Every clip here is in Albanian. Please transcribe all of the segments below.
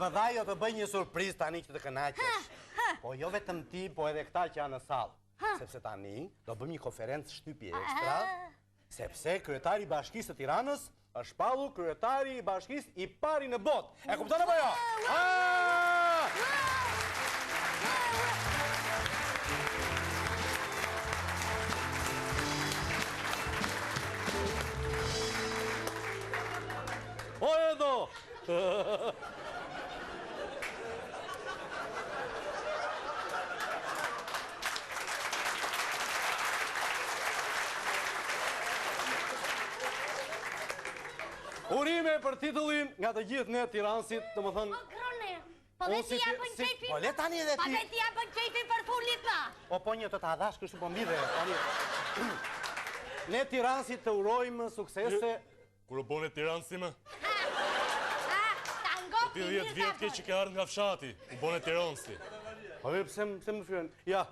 vëdhajo të bëj një surpriz tani që të kënaqesh. Po jo vetëm ti, po edhe këta që janë në sallë. Sepse tani do bëjmë një konferencë shtypje ekstra, sepse kryetari i Bashkisë së Tiranës është shpallur kryetari i Bashkisë i pari në botë. E kupton apo jo? O edo! Urime për titullin nga të gjithë ne tiranësit, të më thënë... O, Grone, po dhe ti ja bën qejfin... Po le tani edhe ti... Po dhe ti ja bën qejfin për fullit, pa! O, po një të ta dhash kështu po mbide. Ne tiranësit të urojmë suksese... Kur o bone tiranësi me? Ta ngopi, 10 vjetë ke që ke ardhë nga fshati, u bone tiranësi. Po dhe pse më fjen? Ja,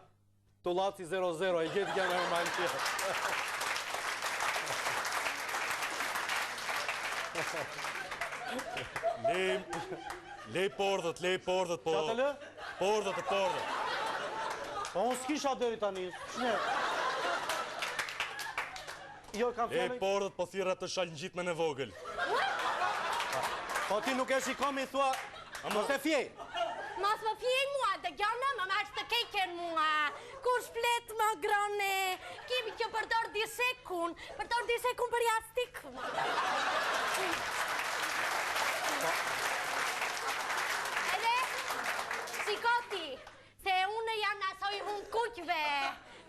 Tullaci 00, e gjithë gjenë e më tjetër. Lej pordët, po... Qa të lë? Pordët. Po unë s'kisha dëri tani, shne. Jo, kam fjallë... Lej pordët, po thira të shalë gjitë me në vogël. Po ti nuk e shikomi, thua... Mos e fjej. Mos më fjej mua, dhe gjona, më marrë të kejken mua. Kur shplet më, Grone, kimi që përdor disekun për jastik. Edhe, shikoti, se unë jam asoj hun kuqve,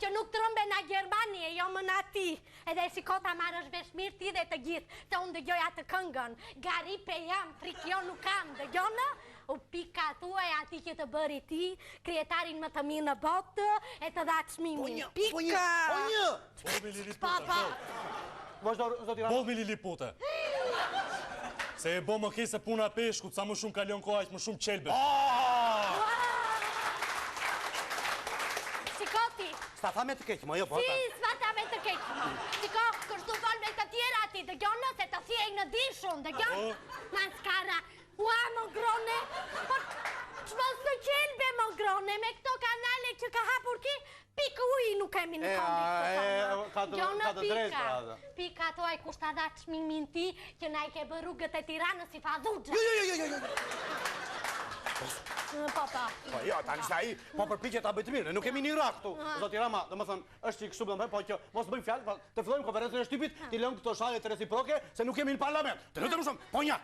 që nuk trëmbe nga Gjermani, jo më nga ti. Edhe shikota marrë është vesh mirë ti dhe të gjithë, se unë dëgjoj atë këngën. Garipe jam, frikjo nuk kam, dëgjona? U pika tuaj ati që të bëri ti, krietarin më të mirë në botë, e të dhatë shmimin. Pika! Po një! Bolmi Lili Papa! Vazhdo, zotiran. Bolmi Lili pute. Se e bo më kese puna peshku, sa më shumë kalion ko aqë, më shumë qelbe. Shikoti! Sta tha me të keqë, më jo, po ta. Si, s'ma ta me të keqë. Shiko, kërstu fol me të tjera ati, dhe gjonë, se të thjej në dishun, dhe gjonë. Ma s'kara, ua, më Grone, por qmos të qelbe, më Grone, me këto kanale që ka hapur ki, pikë uji nuk kemi në kondit. Ka të drejtë, brada. Pika tuaj kushtë ta dhatë shmimin ti, që na i ke bërë rrugët e Tiranës si fadhuxha. Jo. Papa. Po jo, tani shta i, po përpiqet ta bëjtë mirë, nuk kemi një rak këtu. Zoti Rama, dhe më thënë, është që i kështu bëdhëm, po që mos bëjmë fjallë, të fillojmë konferencën e shtypit, t'i lëmë këto shalet reciproke, se nuk kemi në parlament. Të lutëm shumë, po një.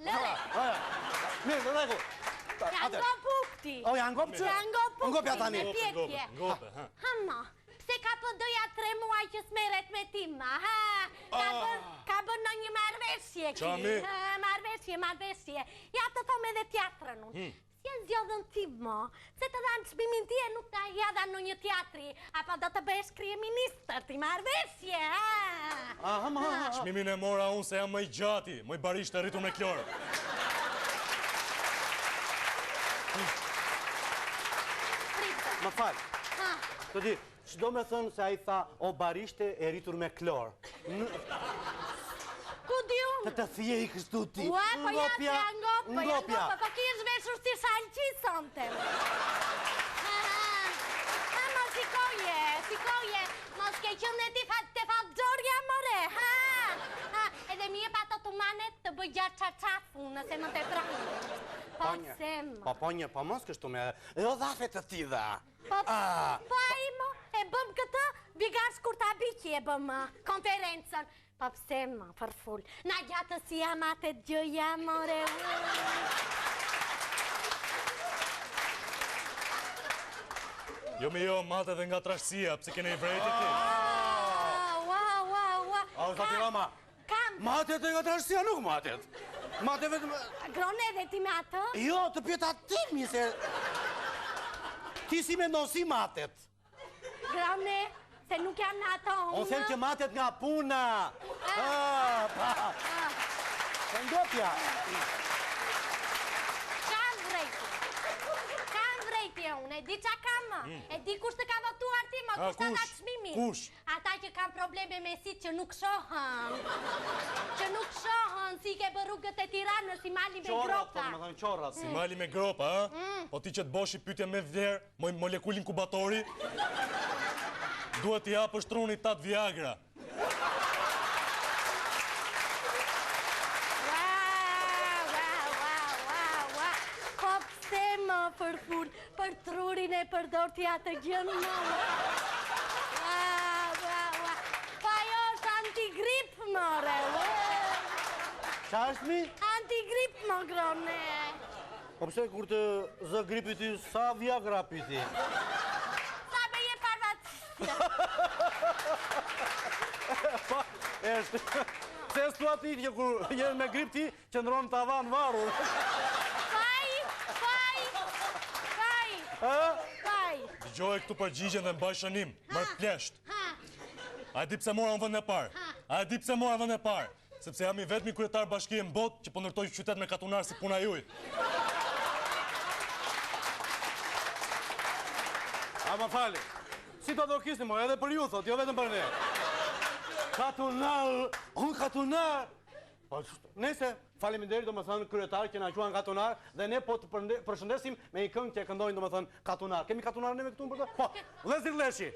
Mirë, dhe regu. Janë go pukti. O, janë ngopë që? Janë go pukti. Ngopja tani. Me pjekje. Ngope, ha. Hama, pse ka pëdoja 3 muaj që smeret me tima, ha? Ka bën në një marveshje ki. Qami? Marveshje. Ja të thome dhe teatrën unë. Si e zjodhën ti, mo? Se të dhanë shpimin ti e nuk të jada në një teatri, apo do të bëhesh kryeministër ti marveshje, ha? Shmimin e mora unë se jam më i gjati, më i barisht e rritur me klorë. Më falë. Të di, që do me thënë se a i tha o barishte e rritur me klorë? Ku di unë? Të thje i kështu ti. Ua, po ja të ngopja. Po ki është veshur si shalqi sonte. Ma shikoje. Mos ke qënë e ti të falë gjorja, more. Edhe mi e pa të tumanet të bëj gjatë qarqafu, nëse më të pranë. Po sem. Po mos kështu me... Jo dhafe të ti dha. Po a i mo, e bëm këtë, Vigar Shkurtabiki e bëm konferencën. Po pse ma, për full. Na gjatë si jam atë gjëja, more. Jo me jo, matet dhe nga trashësia, pse kene i vrejti ti. A, zoti Rama, matet dhe nga trashësia nuk matet. Matet vetëm... Grone edhe ti me atë? Jo, të pjeta timi se... Ti si me ndonë si matet. Grone, se nuk jam në ato unë. Unë them që matet nga puna. Se ndopja. Kam vrejti unë, e di qa kam. E di kush të ka votuar ti, ma kush të nga të shmimi. Kush? Ata që kam probleme me si që nuk shohën. Që nuk shohën, si ke bërë rrugët e Tiranës, si mali me gropa. Qorrat. Si mali me gropa, ha? Po ti që të boshi pytje me vlerë, molekull inkubatori, duhet t'i hapësh truni 8 Viagra. Po pse më përfur, për trurin e përdor t'ja të gjënë më. Pa jo është antigrip, more. Qa është mi? Antigrip, më grone. Po pse kur të zë gripi ty, sa Viagra pyti? Sa me je farmacistja. Se s'tu ati që kur jenë me grip ti, që ndronë të avan varur. Faj. Dëgjoj këtu përgjigjen dhe mbaj shënim, mërë plesht. A di pse mora në vënd e parë? Sepse jam i vetmi kryetar bashkie në botë që po ndërtoj qytet me katunar si puna juj. A më fali, si të dokisni mo, edhe për ju thot, jo vetëm për ne. Katunar, unë katunar. Nese, faleminderit do më thënë kryetar që na quan katunar dhe ne po të përshëndesim me një këngë që e këndojnë do më thënë katunar. Kemi katunar neve këtu në përta? Po, Lezir Leshi.